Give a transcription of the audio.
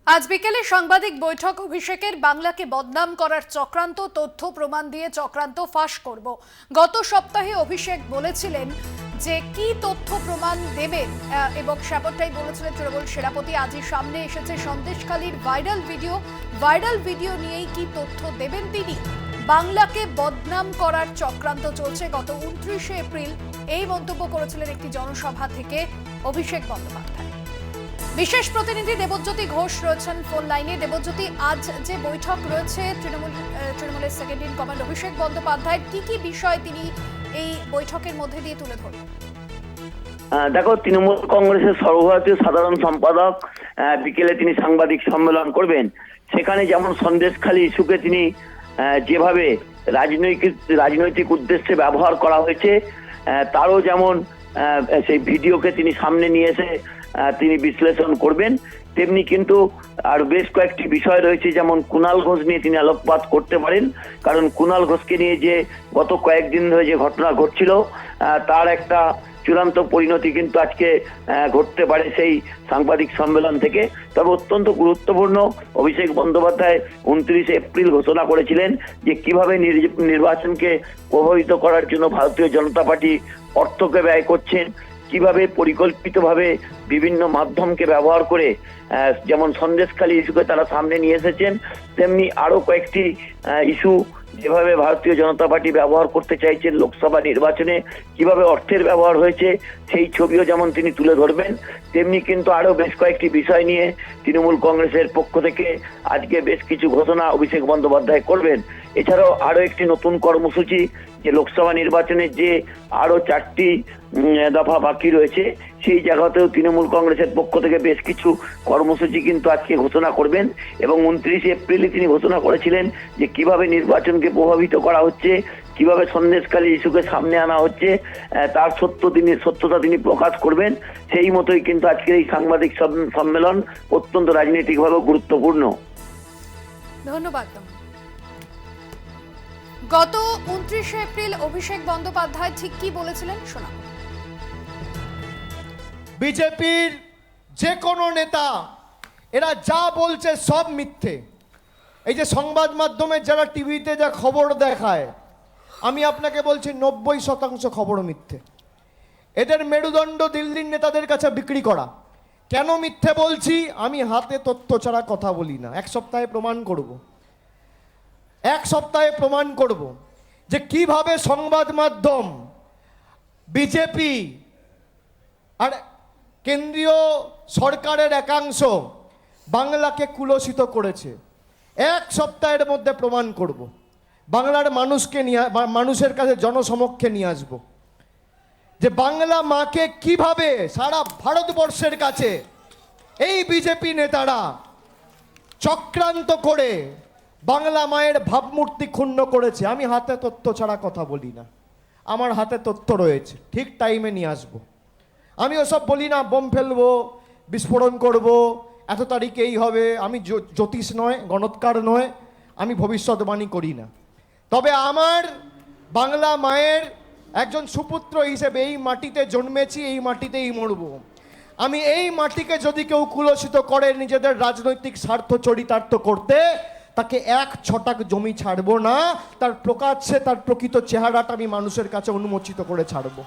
আজ বিকেলে সাংবাদিক বৈঠক অভিষেকের বাংলাকে বদনাম করার চক্রান্ত তথ্য প্রমাণ দিয়ে চক্রান্ত ফাঁস করব। গত সপ্তাহে অভিষেক বলেছিলেন যে কি তথ্য প্রমাণ দেবেন এবং সেমনটাই বলেছিলেন তৃণমূল সেনাপতি। আজই সামনে এসেছে সন্দেশখালীর ভাইরাল ভিডিও নিয়েই কি তথ্য দেবেন তিনি। বাংলাকে বদনাম করার চক্রান্ত চলছে। গত 29শে এপ্রিল এই মন্তব্য করেছিলেন একটি জনসভা থেকে অভিষেক বন্দ্যোপাধ্যায়। বিশেষ প্রতিনিধি দেবজ্যোতি ঘোষ রয়েছেন ফোন লাইনে। দেবজ্যোতি, আজ যে বৈঠক রয়েছে তৃণমূলের second in command Abhishek Bandyopadhyay, কি কি বিষয় তিনি এই বৈঠকের মধ্যে দিয়ে তুলে ধরবেন? দেখো, তৃণমূল কংগ্রেসের সর্বভারতীয় সাধারণ সম্পাদক বিকেলে তিনি সাংবাদিক সম্মেলন করবেন। সেখানে যেমন সন্দেশখালী ইস্যুকে তিনি যেভাবে রাজনৈতিক উদ্দেশ্যে ব্যবহার করা হয়েছে, তারও যেমন সেই ভিডিওকে তিনি সামনে নিয়ে এসে তিনি বিশ্লেষণ করবেন, তেমনি কিন্তু আর বেশ কয়েকটি বিষয় রয়েছে। যেমন কুণাল ঘোষ নিয়ে তিনি আলোকপাত করতে পারেন, কারণ কুণাল ঘোষকে নিয়ে যে গত কয়েকদিন ধরে যে ঘটনা ঘটছিল তার একটা চূড়ান্ত পরিণতি কিন্তু আজকে ঘটতে পারে সেই সাংবাদিক সম্মেলন থেকে। তবে অত্যন্ত গুরুত্বপূর্ণ, অভিষেক বন্দ্যোপাধ্যায় 29শে এপ্রিল ঘোষণা করেছিলেন যে কিভাবে নির্বাচনকে প্রভাবিত করার জন্য ভারতীয় জনতা পার্টি অর্থকে ব্যয় করছেন, কিভাবে পরিকল্পিতভাবে বিভিন্ন মাধ্যমকে ব্যবহার করে যেমন সন্দেশখালী ইস্যুকে তারা সামনে নিয়ে এসেছেন, তেমনি আরো কয়েকটি ইস্যু যেভাবে ভারতীয় জনতা পার্টি ব্যবহার করতে চাইছেন লোকসভা নির্বাচনে, কিভাবে অর্থের ব্যবহার হয়েছে সেই ছবিও যেমন তিনি তুলে ধরবেন, তেমনি কিন্তু আরো বেশ কয়েকটি বিষয় নিয়ে তৃণমূল কংগ্রেসের পক্ষ থেকে আজকে বেশ কিছু ঘোষণা অভিষেক বন্দ্যোপাধ্যায় করবেন। এছাড়াও আরো একটি নতুন কর্মসূচি, যে লোকসভা নির্বাচনের যে আরো 4টি দফা বাকি রয়েছে, সেই জায়গাতেও তৃণমূল কংগ্রেসের পক্ষ থেকে বেশ কিছু কর্মসূচি কিন্তু আজকে ঘোষণা করবেন। এবং 29শে এপ্রিলে তিনি ঘোষণা করেছিলেন যে কিভাবে নির্বাচনকে প্রভাবিত করা হচ্ছে, কিভাবে সন্দেশখালী ইস্যুকে সামনে আনা হচ্ছে, তার সত্যতা তিনি প্রকাশ করবেন। সেই মতোই কিন্তু আজকের এই সাংবাদিক সম্মেলন অত্যন্ত রাজনৈতিকভাবে গুরুত্বপূর্ণ। ধন্যবাদ। গত 29শে এপ্রিল অভিষেক বন্দ্যোপাধ্যায় ঠিক কি বলেছিলেন শোনা। বিজেপির যে কোনো নেতা এরা যা বলছে সব মিথ্যে। এই যে সংবাদ মাধ্যমে যারা টিভিতে যা খবর দেখায়, আমি আপনাকে বলছি 90% খবর মিথ্যে। এদের মেরুদণ্ড দিল্লির নেতাদের কাছে বিক্রি করা। কেন মিথ্যে বলছি? আমি হাতে তথ্য ছাড়া কথা বলি না। এক সপ্তাহে প্রমাণ করব যে কিভাবে সংবাদ মাধ্যম, বিজেপি আর কেন্দ্রীয় সরকারের একাংশ বাংলাকে কুলসিত করেছে। এক সপ্তাহের মধ্যে প্রমাণ করব। বাংলার মানুষের কাছে জনসমক্ষে নিয়ে আসব যে বাংলা মাকে কিভাবে সারা ভারতবর্ষের কাছে এই বিজেপি নেতারা চক্রান্ত করে বাংলা মায়ের ভাবমূর্তি ক্ষুণ্ণ করেছে। আমি হাতে তথ্য ছাড়া কথা বলি না। আমার হাতে তথ্য রয়েছে, ঠিক টাইমে নিয়ে আসবো। আমি ওসব বলি না, বোম ফেলবো, বিস্ফোরণ করব, এত তারিখে এই হবে। আমি জ্যোতিষ নয়, গণৎকার নয়, আমি ভবিষ্যৎবাণী করি না। তবে আমার বাংলা মায়ের একজন সুপুত্র হিসেবে এই মাটিতে জন্মেছি, এই মাটিতেই মরব। আমি এই মাটিকে যদি কেউ কুলসিত করে নিজেদের রাজনৈতিক স্বার্থ চরিতার্থ করতে, তাকে 1 ছটাক জমি ছাড়বো না। তার প্রকাশ্যে তার প্রকৃত চেহারাটা আমি মানুষের কাছে উন্মোচিত করে ছাড়বো।